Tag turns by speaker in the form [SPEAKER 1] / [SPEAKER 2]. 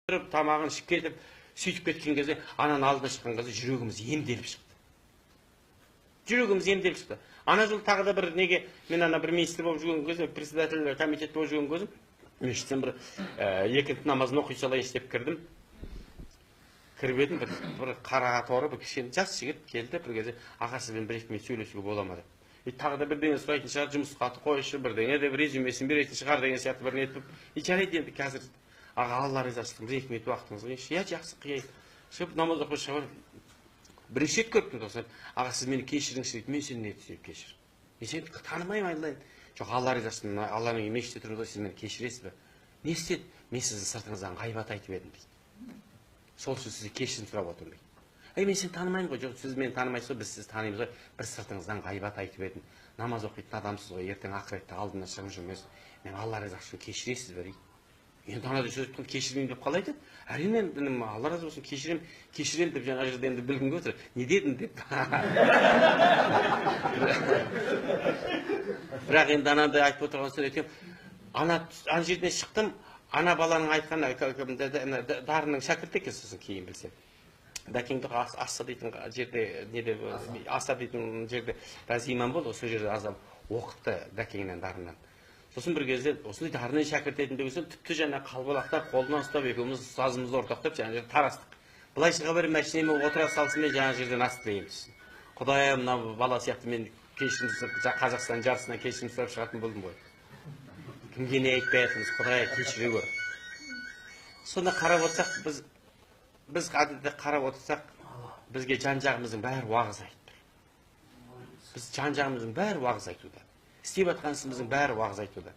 [SPEAKER 1] тұрып тамағын ішіп кетіп сөйтіп кеткен кезде ананың алдына шыққан кезде жүрегіміз емделіп шықты. Жүрегіміз емделіп шықты. Ана жыл тағы да бір неге мен ана бір министр болып жүрген кезде, председатель комитет болып жүрген кезім, мешіттен бір екінті намазын оқи салайын деп кірдім. Кіріп едім, бір қара торы бір кішкене жас жігіт келді, бір кезде аға сізбен бір-екі минут сөйлесуге бола ма деп. Тағы да бірдеңе сұрайтын шығар, жұмыс хаты қойшы, бірдеңе де бір резюмесін беретін шығар деген сияқты бір не етіп, жарайды енді қазір аға алла ризашылығын бір-екі минут уақытыңызға беріңізші. Иә, жақсы қияйын. Шығып намаз оқып шығып бірінші рет көріп тұрмын. Аға сіз мені кешіріңізші дейді, мен сені не түсініп кешір. Мен сені танымаймын айналайын. Жоқ, алла ризашылығын, алланың мешітте тұрмыз, сіз мені кешіресіз бе? Не істеді? Мен сіздің сыртыңыздан ғайбат айтып едім дейді. Сол үшін сізге кешірім сұрап отырмын дейді. Мен сені танымаймын ғой, жоқ, сіз мені танымайсыз ғой, біз сізді танимыз ғой, бір сыртыңыздан ғайбат айтып едім. Намаз оқитын адамсыз ғой, ертең ақыретте алдына шығып жүрмесіз. Мен алла ризашылығын кешіресіз бе дейді. Енді ана сөз айтқан кешірмеймін деп қалай айтады? Әрине, алла разы болсын, кешірем деп жаңа жерде енді білгенге отыр. Не дедің деп. Бірақ енді анандай айтып отырған соң айтам, ана жерден шықтым, ана баланың айтқан дарының шәкірті екенсің кейін білсем. Дәкеңді аса дейтін жерде, аса дейтін жерде біраз иман болды, сол жерде азам оқытты дәкеңнен дарынан. Сосын бір кезде осындай дарынын шәкірт етіндегі соң тіпті жаңа қалбалақтар қолынан ұстап екеуміз сазымызды ортақтап жаңа жерде тарастық. Былайшыға бір мәшинеме отыра салсын мен жаңа жерден астрайым түсін. Құдайым, мына бала сияқты мен кешірім сұрап Қазақстан жарысынан кешірім сұрап шығатын болдым ғой. Кімге не айтпай жатырмыз, Құдай кешіре гөр. Сонда қарап отырсақ, біз әдетте қарап отырсақ, бізге жан-жағымыздың бәрі уағыз айтты. Біз жан-жағымыздың бәрі уағыз айтуда. Істеп жатқан ісіміздің бәрі уағыз айтуда.